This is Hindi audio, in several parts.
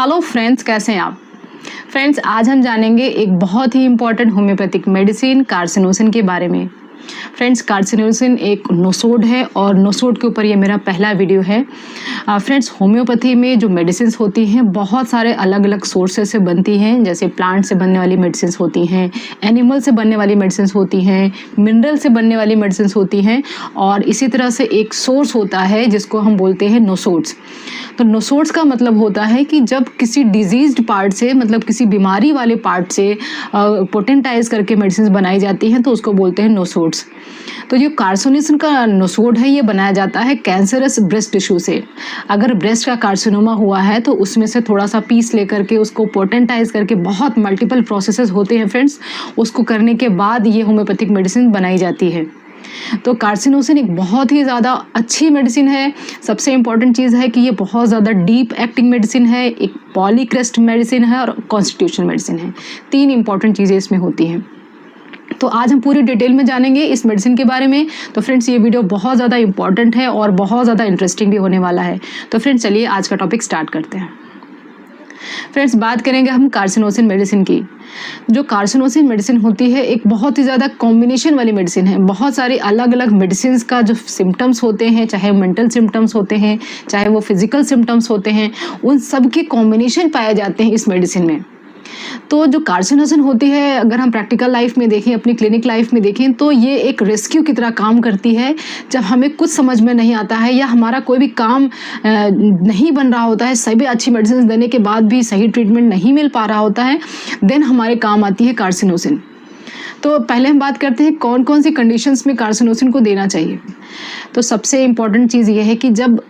हेलो फ्रेंड्स, कैसे हैं आप। फ्रेंड्स, आज हम जानेंगे एक बहुत ही इम्पॉर्टेंट होम्योपैथिक मेडिसिन कार्सिनोसिन के बारे में। फ्रेंड्स, कार्सिनोसिन एक नोसोड है और नोसोड के ऊपर ये मेरा पहला वीडियो है। फ्रेंड्स, होम्योपैथी में जो मेडिसिन होती हैं बहुत सारे अलग अलग सोर्सेज से बनती हैं। जैसे प्लांट से बनने वाली मेडिसिन होती हैं, एनिमल से बनने वाली मेडिसिन होती हैं, मिनरल से बनने वाली मेडिसिन होती हैं, और इसी तरह से एक सोर्स होता है जिसको हम बोलते हैं नोसोड्स। तो नोसोड्स का मतलब होता है कि जब किसी डिजीज्ड पार्ट से, मतलब किसी बीमारी वाले पार्ट से पोटेंटाइज करके मेडिसिन बनाई जाती हैं तो उसको बोलते हैं नोसोड्स। तो जो कार्सिनोसिन का नोसोड है ये बनाया जाता है कैंसरस ब्रेस्ट टिश्यू से। अगर ब्रेस्ट का कार्सिनोमा हुआ है तो उसमें से थोड़ा सा पीस लेकर के उसको पोटेंटाइज करके, बहुत मल्टीपल प्रोसेसेस होते हैं फ्रेंड्स, उसको करने के बाद ये होम्योपैथिक मेडिसिन बनाई जाती है। तो कार्सिनोसिन एक बहुत ही ज़्यादा अच्छी मेडिसिन है। सबसे इम्पॉर्टेंट चीज़ है कि ये बहुत ज़्यादा डीप एक्टिंग मेडिसिन है, एक पॉलीक्रेस्ट मेडिसिन है और कॉन्स्टिट्यूशन मेडिसिन है। 3 इंपॉर्टेंट चीज़ें इसमें होती हैं। तो आज हम पूरी डिटेल में जानेंगे इस मेडिसिन के बारे में। तो फ्रेंड्स, ये वीडियो बहुत ज़्यादा इंपॉर्टेंट है और बहुत ज़्यादा इंटरेस्टिंग भी होने वाला है। तो फ्रेंड्स, चलिए आज का टॉपिक स्टार्ट करते हैं। फ्रेंड्स, बात करेंगे हम कार्सिनोसिन मेडिसिन की। जो कार्सिनोसिन मेडिसिन होती है एक बहुत ही ज़्यादा कॉम्बिनेशन वाली मेडिसिन है। बहुत सारी अलग अलग मेडिसिन का जो सिम्टम्स होते हैं, चाहे मेंटल सिम्टम्स होते हैं, चाहे वो फिजिकल सिम्टम्स होते हैं, उन सब के कॉम्बिनेशन पाए जाते हैं इस मेडिसिन में। तो जो कार्सिनोसिन होती है, अगर हम प्रैक्टिकल लाइफ में देखें, अपनी क्लिनिक लाइफ में देखें, तो ये एक रेस्क्यू की तरह काम करती है। जब हमें कुछ समझ में नहीं आता है या हमारा कोई भी काम नहीं बन रहा होता है, सभी अच्छी मेडिसिन देने के बाद भी सही ट्रीटमेंट नहीं मिल पा रहा होता है, देन हमारे काम आती है कार्सिनोसिन। तो पहले हम बात करते हैं कौन कौन सी कंडीशंस में कार्सिनोसिन को देना चाहिए। तो सबसे इम्पॉर्टेंट चीज़ ये है कि जब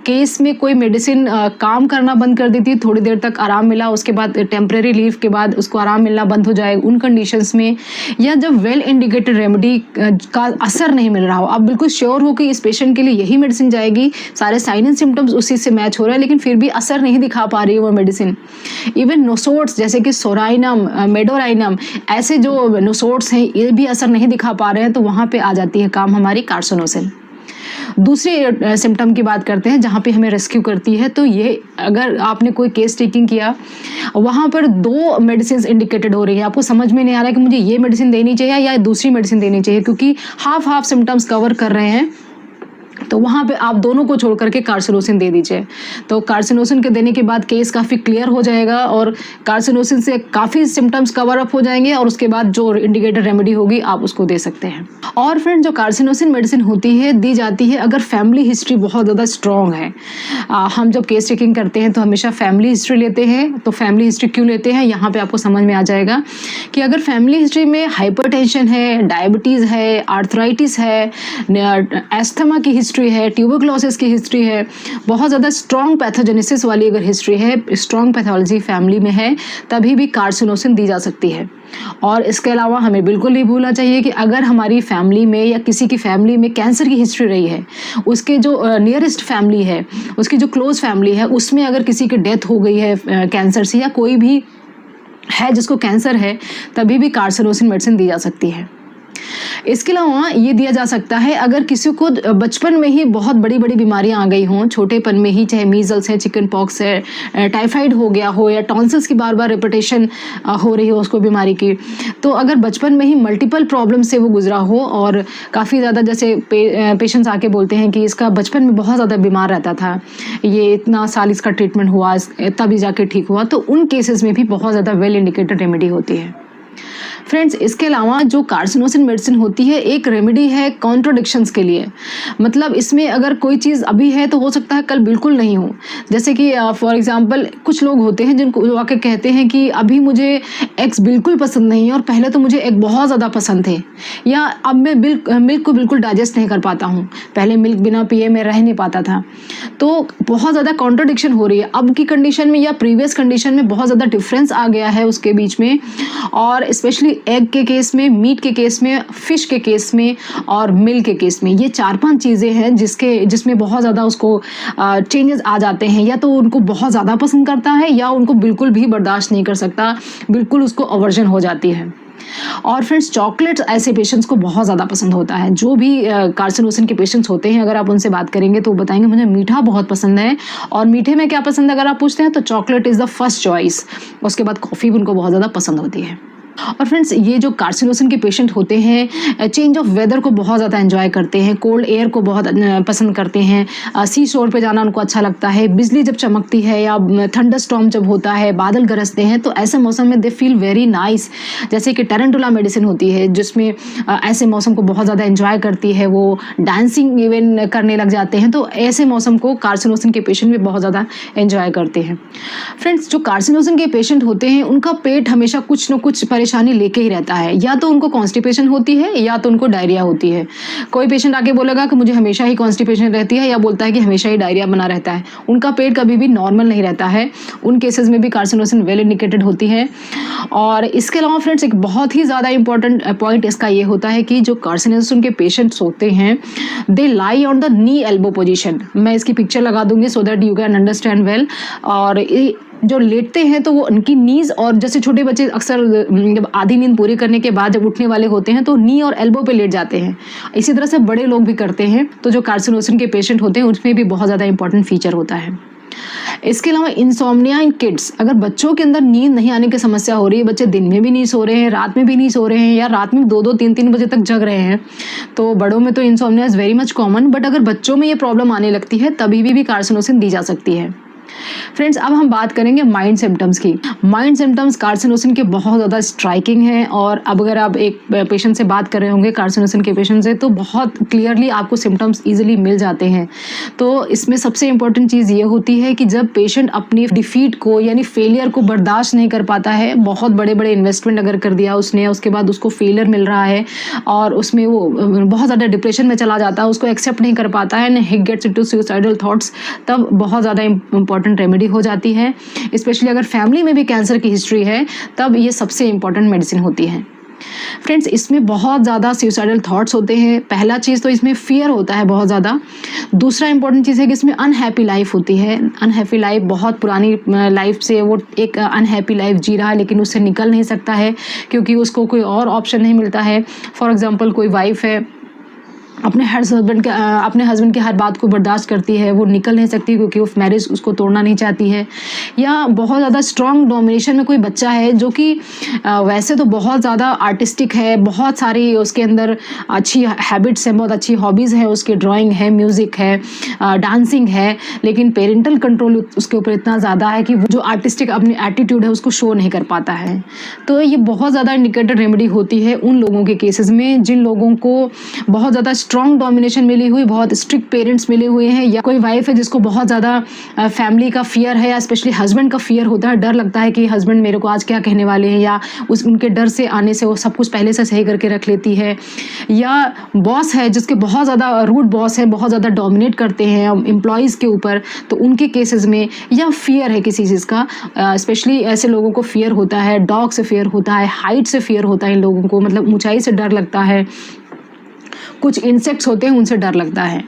केस में कोई मेडिसिन काम करना बंद कर देती है, थोड़ी देर तक आराम मिला, उसके बाद टेम्परेरी लीव के बाद उसको आराम मिलना बंद हो जाए, उन कंडीशंस में, या जब वेल इंडिकेटेड रेमेडी का असर नहीं मिल रहा हो, आप बिल्कुल श्योर हो कि इस पेशेंट के लिए यही मेडिसिन जाएगी, सारे साइन एंड सिम्टम्स उसी से मैच हो रहा है, लेकिन फिर भी असर नहीं दिखा पा रही है वो मेडिसिन। इवन नोसोड्स जैसे कि सोराइनम, मेडोराइनम, ऐसे जो नोसोड्स हैं ये भी असर नहीं दिखा पा रहे हैं, तो वहाँ पे आ जाती है काम हमारी कार्सिनोसिन। दूसरे सिम्टम की बात करते हैं जहाँ पे हमें रेस्क्यू करती है। तो ये, अगर आपने कोई केस टेकिंग किया, वहाँ पर 2 मेडिसिन इंडिकेटेड हो रही है, आपको समझ में नहीं आ रहा है कि मुझे ये मेडिसिन देनी चाहिए या दूसरी मेडिसिन देनी चाहिए, क्योंकि हाफ सिम्टम्स कवर कर रहे हैं, तो वहाँ पे आप दोनों को छोड़ करके कार्सिनोसिन दे दीजिए। तो कार्सिनोसिन के देने के बाद केस काफ़ी क्लियर हो जाएगा और कार्सिनोसिन से काफ़ी सिम्टम्स कवर अप हो जाएंगे, और उसके बाद जो इंडिकेटेड रेमेडी होगी आप उसको दे सकते हैं। और फ्रेंड, जो कार्सिनोसिन मेडिसिन होती है दी जाती है अगर फैमिली हिस्ट्री बहुत ज़्यादा स्ट्रॉन्ग है। हम जब केस टेकिंग करते हैं तो हमेशा फैमिली हिस्ट्री लेते हैं। तो फैमिली हिस्ट्री क्यों लेते हैं, यहाँ पर आपको समझ में आ जाएगा कि अगर फैमिली हिस्ट्री में हाइपरटेंशन है, डायबिटीज़ है, आर्थराइटिस है, एस्थमा की हिस्ट्री है, ट्यूबरक्लोसिस की हिस्ट्री है, बहुत ज़्यादा स्ट्रॉन्ग पैथोजेनेसिस वाली अगर हिस्ट्री है, स्ट्रॉन्ग पैथोलॉजी फैमिली में है, तभी भी कार्सिनोसिन दी जा सकती है। और इसके अलावा हमें बिल्कुल नहीं भूलना चाहिए कि अगर हमारी फैमिली में या किसी की फैमिली में कैंसर की हिस्ट्री रही है, उसके जो नियरेस्ट फैमिली है, उसकी जो क्लोज फैमिली है, उसमें अगर किसी की डेथ हो गई है कैंसर से, या कोई भी है जिसको कैंसर है, तभी भी कार्सिनोसिन मेडिसिन दी जा सकती है। इसके अलावा ये दिया जा सकता है अगर किसी को बचपन में ही बहुत बड़ी बड़ी बीमारियां आ गई हों, छोटेपन में ही, चाहे मीजल्स है, चिकन पॉक्स है, टाइफाइड हो गया हो, या टॉन्सिल्स की बार बार रिपीटेशन हो रही हो उसको बीमारी की, तो अगर बचपन में ही मल्टीपल प्रॉब्लम से वो गुजरा हो और काफ़ी ज़्यादा, जैसे पेशेंट्स आके बोलते हैं कि इसका बचपन में बहुत ज़्यादा बीमार रहता था, ये इतना साल इसका ट्रीटमेंट हुआ, तभी जाके ठीक हुआ, तो उन केसेस में भी बहुत ज़्यादा वेल इंडिकेटेड रेमेडी होती है। फ्रेंड्स, इसके अलावा जो कार्सिनोसिन मेडिसिन होती है एक रेमेडी है कॉन्ट्रोडिक्शंस के लिए। मतलब इसमें अगर कोई चीज़ अभी है तो हो सकता है कल बिल्कुल नहीं हो। जैसे कि फॉर एग्जांपल कुछ लोग होते हैं जिनको जो आके कहते हैं कि अभी मुझे एग्स बिल्कुल पसंद नहीं है और पहले तो मुझे एग बहुत ज़्यादा पसंद थे, या अब मैं मिल्क को बिल्कुल डाइजेस्ट नहीं कर पाता हूँ, पहले मिल्क बिना पिए मैं रह नहीं पाता था। तो बहुत ज़्यादा कॉन्ट्रोडिक्शन हो रही है अब की कंडीशन में या प्रीवियस कंडीशन में, बहुत ज़्यादा डिफरेंस आ गया है उसके बीच में। और स्पेशली एग के केस में, मीट के केस में, फिश के केस में और मिल्क के केस में, ये 4-5 चीज़ें हैं जिसमें बहुत ज़्यादा उसको चेंजेस आ जाते हैं। या तो उनको बहुत ज़्यादा पसंद करता है या उनको बिल्कुल भी बर्दाश्त नहीं कर सकता, बिल्कुल उसको अवर्जन हो जाती है। और फ्रेंड्स चॉकलेट्स ऐसे पेशेंट्स को बहुत ज़्यादा पसंद होता है। जो भी कार्सिनोसिन के पेशेंट्स होते हैं, अगर आप उनसे बात करेंगे तो वो बताएंगे मुझे मीठा बहुत पसंद है। और मीठे में क्या पसंद है अगर आप पूछते हैं तो chocolate is the first choice. उसके बाद कॉफ़ी भी उनको बहुत ज़्यादा पसंद होती है। और फ्रेंड्स ये जो कार्सिनोसिन के पेशेंट होते हैं चेंज ऑफ वेदर को बहुत ज़्यादा एंजॉय करते हैं, कोल्ड एयर को बहुत पसंद करते हैं, सी शोर पे जाना उनको अच्छा लगता है, बिजली जब चमकती है या थंडर स्टॉर्म जब होता है, बादल गरजते हैं, तो ऐसे मौसम में दे फील वेरी नाइस। जैसे कि टेरेंटुला मेडिसिन होती है जिसमें ऐसे मौसम को बहुत ज़्यादा एंजॉय करती है, वो डांसिंग इवन करने लग जाते हैं। तो ऐसे मौसम को कार्सिनोसिन के पेशेंट भी बहुत ज़्यादा एंजॉय करते हैं। फ्रेंड्स जो कार्सिनोसिन के पेशेंट होते हैं उनका पेट हमेशा कुछ न कुछ परेशानी लेके ही रहता है। या तो उनको कॉन्स्टिपेशन होती है या तो उनको डायरिया होती है। कोई पेशेंट आके बोलेगा कि मुझे हमेशा ही कॉन्स्टिपेशन रहती है, या बोलता है कि हमेशा ही डायरिया बना रहता है। उनका पेट कभी भी नॉर्मल नहीं रहता है। उन केसेस में भी कार्सिनोसिन वेल इंडिकेटेड होती है। और इसके अलावा फ्रेंड्स एक बहुत ही ज़्यादा इंपॉर्टेंट पॉइंट इसका ये होता है कि जो कार्सिनोसिन के पेशेंट्स होते हैं they lie on the knee elbow position. मैं इसकी पिक्चर लगा दूंगी so that you can understand well. और जो लेटते हैं तो वो उनकी नीज, और जैसे छोटे बच्चे अक्सर जब आधी नींद पूरी करने के बाद जब उठने वाले होते हैं तो नी और एल्बो पे लेट जाते हैं। इसी तरह से बड़े लोग भी करते हैं। तो जो कार्सिनोसिन के पेशेंट होते हैं उसमें भी बहुत ज़्यादा इंपॉर्टेंट फीचर होता है। इसके अलावा इंसोम्निया इन किड्स, अगर बच्चों के अंदर नींद नहीं आने की समस्या हो रही है, बच्चे दिन में भी नहीं सो रहे हैं, रात में भी नहीं सो रहे हैं, या रात में 2-2 3-3 बजे तक जग रहे हैं, तो बड़ों में तो insomnia is very much common. But अगर बच्चों में ये प्रॉब्लम आने लगती है तभी भी कार्सिनोसिन दी जा सकती है। फ्रेंड्स अब हम बात करेंगे माइंड सिम्टम्स की। माइंड सिम्टम्स कार्सिनोसिन के बहुत ज़्यादा स्ट्राइकिंग हैं। और अब अगर आप एक पेशेंट से बात कर रहे होंगे कार्सिनोसिन के पेशेंट से, तो बहुत क्लियरली आपको सिम्टम्स इजीली मिल जाते हैं। तो इसमें सबसे इंपॉर्टेंट चीज़ ये होती है कि जब पेशेंट अपनी डिफीट को यानी फेलियर को बर्दाश्त नहीं कर पाता है, बहुत बड़े बड़े इन्वेस्टमेंट अगर कर दिया उसने, उसके बाद उसको फेलियर मिल रहा है और उसमें वो बहुत ज़्यादा डिप्रेशन में चला जाता है, उसको एक्सेप्ट नहीं कर पाता है, and he gets into suicidal thoughts, तब बहुत ज़्यादा इंपॉर्टेंट रेमेडी हो जाती है। स्पेशली अगर फैमिली में भी कैंसर की हिस्ट्री है तब ये सबसे इंपॉर्टेंट मेडिसिन होती है। फ्रेंड्स इसमें बहुत ज़्यादा सुसाइडल थॉट्स होते हैं। पहला चीज़ तो इसमें फियर होता है बहुत ज़्यादा। दूसरा इंपॉर्टेंट चीज़ है कि इसमें अनहैप्पी लाइफ होती है। अनहैप्पी लाइफ, बहुत पुरानी लाइफ से वो एक अनहैप्पी लाइफ जी रहा है लेकिन उससे निकल नहीं सकता है क्योंकि उसको कोई और ऑप्शन नहीं मिलता है। फॉर एग्जाम्पल कोई वाइफ है, अपने हस्बैंड की हर बात को बर्दाश्त करती है, वो निकल नहीं सकती क्योंकि वो मैरिज उसको तोड़ना नहीं चाहती है। या बहुत ज़्यादा स्ट्रॉन्ग डोमिनेशन में कोई बच्चा है जो कि वैसे तो बहुत ज़्यादा आर्टिस्टिक है, बहुत सारी उसके अंदर अच्छी हैबिट्स हैं, बहुत अच्छी हॉबीज़ है, उसकी ड्राइंग है, म्यूज़िक है, डांसिंग है, लेकिन पेरेंटल कंट्रोल उसके ऊपर इतना ज़्यादा है कि वो जो आर्टिस्टिक अपनी एटीट्यूड है उसको शो नहीं कर पाता है। तो ये बहुत ज़्यादा इंडिकेटेड रेमेडी होती है उन लोगों के केसेस में जिन लोगों को बहुत ज़्यादा स्ट्रॉन्ग डोमिनेशन मिली हुई, बहुत स्ट्रिक्ट पेरेंट्स मिले हुए हैं, या कोई वाइफ है जिसको बहुत ज़्यादा फैमिली का फियर है, या स्पेशली हस्बैंड का फियर होता है, डर लगता है कि हस्बैंड मेरे को आज क्या कहने वाले हैं, या उनके डर से आने से वो सब कुछ पहले से सही करके रख लेती है। या बॉस है जिसके बहुत ज़्यादा रूड बॉस है, बहुत ज़्यादा डोमिनेट करते हैं एम्प्लॉयज़ के ऊपर, तो उनके केसेस में, या फियर है किसी चीज़ का, स्पेशली ऐसे लोगों को फियर होता है, डॉग से फियर होता है, हाइट से फियर होता है इन लोगों को, मतलब ऊंचाई से डर लगता है, कुछ इंसेक्ट्स होते हैं उनसे डर लगता है।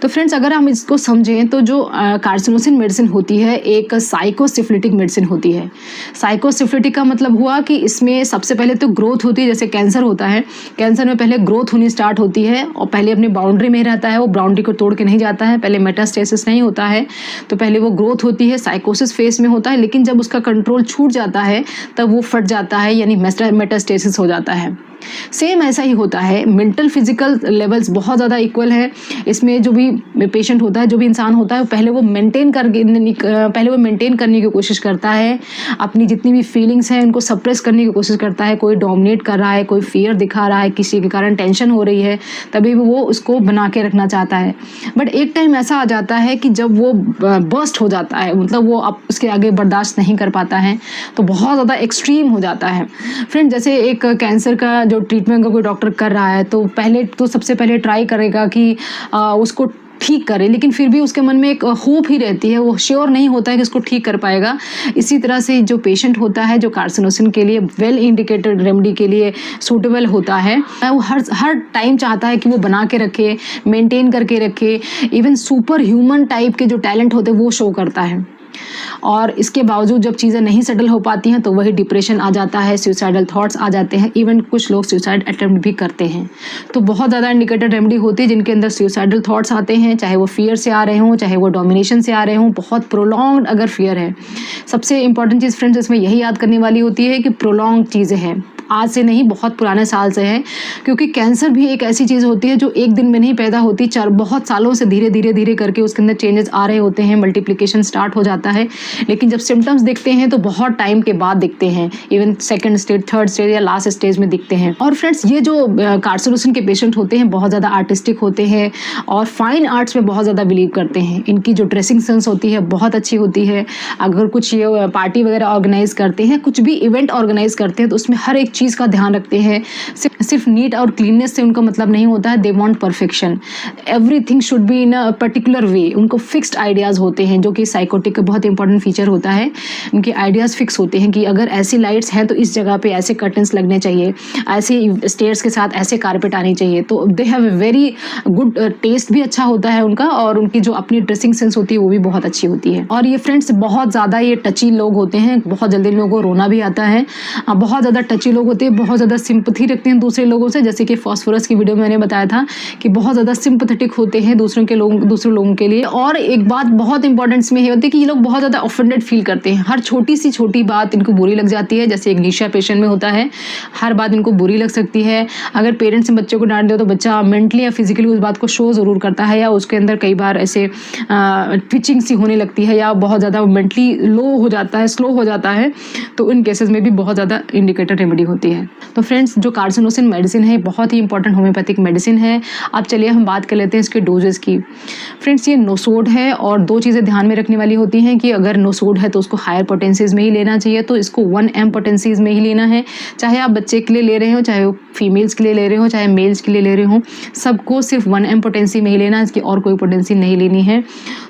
तो फ्रेंड्स अगर हम इसको समझें तो जो कार्सिनोसिन मेडिसिन होती है एक साइकोसिफिलिटिक मेडिसिन होती है। साइकोसिफिलिटिक का मतलब हुआ कि इसमें सबसे पहले तो ग्रोथ होती है। जैसे कैंसर होता है, कैंसर में पहले ग्रोथ होनी स्टार्ट होती है और पहले अपनी बाउंड्री में रहता है, वो बाउंड्री को तोड़ के नहीं जाता है, पहले मेटास्टेसिस नहीं होता है, तो पहले वो ग्रोथ होती है, साइकोसिस फेस में होता है, लेकिन जब उसका कंट्रोल छूट जाता है तब वो फट जाता है, यानी मेटास्टेसिस हो जाता है। सेम ऐसा ही होता है, मेंटल फिजिकल लेवल्स बहुत ज़्यादा इक्वल है। इसमें जो भी पेशेंट होता है, जो भी इंसान होता है, पहले वो मेंटेन करने की कोशिश करता है, अपनी जितनी भी फीलिंग्स हैं उनको सप्रेस करने की कोशिश करता है। कोई डोमिनेट कर रहा है, कोई फियर दिखा रहा है, किसी के कारण टेंशन हो रही है, तभी वो उसको बना के रखना चाहता है। बट एक टाइम ऐसा आ जाता है कि जब वो बर्स्ट हो जाता है, मतलब वो अब उसके आगे बर्दाश्त नहीं कर पाता है, तो बहुत ज़्यादा एक्सट्रीम हो जाता है। फ्रेंड जैसे एक कैंसर का जो ट्रीटमेंट का कोई डॉक्टर कर रहा है तो सबसे पहले ट्राई करेगा कि उसको ठीक करे, लेकिन फिर भी उसके मन में एक होप ही रहती है, वो श्योर नहीं होता है कि इसको ठीक कर पाएगा। इसी तरह से जो पेशेंट होता है जो कार्सिनोसिन के लिए वेल इंडिकेटेड रेमेडी के लिए सूटेबल होता है, वो हर टाइम चाहता है कि वो बना के रखे, मेंटेन करके रखे, इवन सुपर ह्यूमन टाइप के जो टैलेंट होते हैं वो शो करता है। और इसके बावजूद जब चीज़ें नहीं सेटल हो पाती हैं तो वही डिप्रेशन आ जाता है, सुसाइडल थॉट्स आ जाते हैं, इवन कुछ लोग सुसाइड अटेम्प्ट भी करते हैं। तो बहुत ज़्यादा इंडिकेटर रेमेडी होती है जिनके अंदर सुसाइडल थॉट्स आते हैं, चाहे वो फियर से आ रहे हों, चाहे वो डोमिनेशन से आ रहे हों, बहुत प्रोलॉन्ग्ड अगर फियर है। सबसे इंपॉर्टेंट चीज़ फ्रेंड्स इसमें यही याद करने वाली होती है कि प्रोलॉन्ग चीज़ें हैं, आज से नहीं बहुत पुराने साल से है, क्योंकि कैंसर भी एक ऐसी चीज़ होती है जो एक दिन में नहीं पैदा होती, बहुत सालों से धीरे धीरे धीरे करके उसके अंदर चेंजेस आ रहे होते हैं, मल्टीप्लिकेशन स्टार्ट हो जाता है, लेकिन जब सिम्टम्स दिखते हैं तो बहुत टाइम के बाद दिखते हैं, even second stage, third stage या लास्ट स्टेज में दिखते हैं। और फ्रेंड्स ये जो कार्सिनोसिन के पेशेंट होते हैं बहुत ज़्यादा आर्टिस्टिक होते हैं और फाइन आर्ट्स में बहुत ज़्यादा बिलीव करते हैं। इनकी जो ड्रेसिंग सेंस होती है बहुत अच्छी होती है। अगर कुछ ये पार्टी वगैरह ऑर्गेनाइज करते हैं, कुछ भी इवेंट ऑर्गेनाइज करते हैं तो उसमें हर एक चीज़ का ध्यान रखते हैं। सिर्फ नीट और क्लीननेस से उनका मतलब नहीं होता है, they want perfection, everything should be in a particular way. उनको फिक्स्ड आइडियाज़ होते हैं जो कि साइकोटिक का बहुत इंपॉर्टेंट फीचर होता है। उनके आइडियाज़ फिक्स होते हैं कि अगर ऐसी लाइट्स हैं तो इस जगह पे ऐसे कर्टन्स लगने चाहिए, ऐसे स्टेयर्स के साथ ऐसे कारपेट आनी चाहिए। तो they have a very good taste भी अच्छा होता है उनका, और उनकी जो अपनी ड्रेसिंग सेंस होती है वो भी बहुत अच्छी होती है। और ये फ्रेंड्स बहुत ज़्यादा ये टची लोग होते हैं, बहुत जल्दी लोगों को रोना भी आता है, बहुत ज़्यादा टची लोग होते हैं, बहुत ज़्यादा सिंपथी रखते हैं दूसरे लोगों से। जैसे कि फॉस्फोरस की वीडियो में मैंने बताया था कि बहुत ज़्यादा सिंपथेटिक होते हैं दूसरे लोगों के लिए। और एक बात बहुत इंपॉर्टेंट इसमें ये होती है कि ये लोग बहुत ज़्यादा ऑफेंडेड फील करते हैं, हर छोटी सी छोटी बात इनको बुरी लग जाती है। जैसे एक निशा पेशेंट में होता है, हर बात इनको बुरी लग सकती है। अगर पेरेंट्स ने बच्चे को डांट दिया तो बच्चा मेंटली या फिजिकली उस बात को शो ज़रूर करता है, या उसके अंदर कई बार ऐसे ट्विचिंग सी होने लगती है, या बहुत ज़्यादा मेंटली लो हो जाता है, स्लो हो जाता है। तो इन केसेस में भी बहुत ज़्यादा इंडिकेटर रेमेडी होती है। तो फ्रेंड्स जो कार्सिनोसिन मेडिसिन है बहुत ही इंपॉर्टेंट होम्योपैथिक मेडिसिन है। अब चलिए हम बात कर लेते हैं इसके डोजेस की। फ्रेंड्स ये नोसोड है और दो चीज़ें ध्यान में रखने वाली होती हैं कि अगर नोसोड है तो उसको हायर पोटेंसीज में ही लेना चाहिए, तो इसको 1 mg पोटेंसीज में ही लेना है। चाहे आप बच्चे के लिए ले रहे हो, चाहे वो फीमेल्स के लिए ले रहे हो, चाहे मेल्स के लिए ले रहे हो, सबको सिर्फ 1 mg पोटेंसी में ही लेना है, इसकी और कोई पोटेंसी नहीं लेनी है।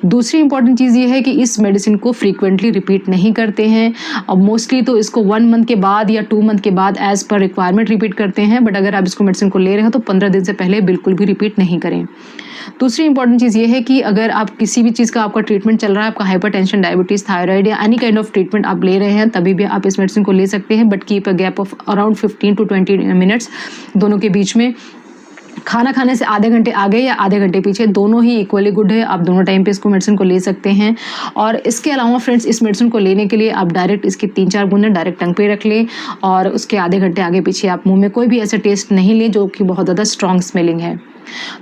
दूसरी इंपॉर्टेंट चीज़ ये है कि इस मेडिसिन को फ्रीक्वेंटली रिपीट नहीं करते हैं, और मोस्टली तो इसको 1 मंथ के बाद या 2 मंथ के बाद एज पर रिक्वायरमेंट रिपीट करते हैं। बट अगर आप इसको मेडिसिन को ले रहे हो तो 15 दिन से पहले बिल्कुल भी रिपीट नहीं करें। दूसरी इंपॉर्टेंट चीज़ ये है कि अगर आप किसी भी चीज़ का आपका ट्रीटमेंट चल रहा है, आपका हाइपरटेंशन, डायबिटीज़, थायराइड या एनी काइंड ऑफ ट्रीटमेंट आप ले रहे हैं, तभी भी आप इस मेडिसिन को ले सकते हैं, but keep a gap of around 15 to 20 minutes दोनों के बीच में। खाना खाने से आधे घंटे आगे या आधे घंटे पीछे दोनों ही इक्वली गुड है, आप दोनों टाइम पे इसको मेडिसिन को ले सकते हैं। और इसके अलावा फ्रेंड्स इस मेडिसिन को लेने के लिए आप डायरेक्ट इसकी 3-4 बूंदें डायरेक्ट टंग पे रख लें, और उसके आधे घंटे आगे पीछे आप मुंह में कोई भी ऐसा टेस्ट नहीं लें जो कि बहुत ज़्यादा स्ट्रॉन्ग स्मेलिंग है।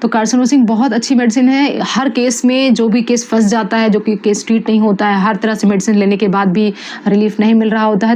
तो कार्सिनोसिन बहुत अच्छी मेडिसिन है। हर केस में जो भी केस फंस जाता है, जो कि केस ट्रीट नहीं होता है, हर तरह से मेडिसिन लेने के बाद भी रिलीफ नहीं मिल रहा होता है,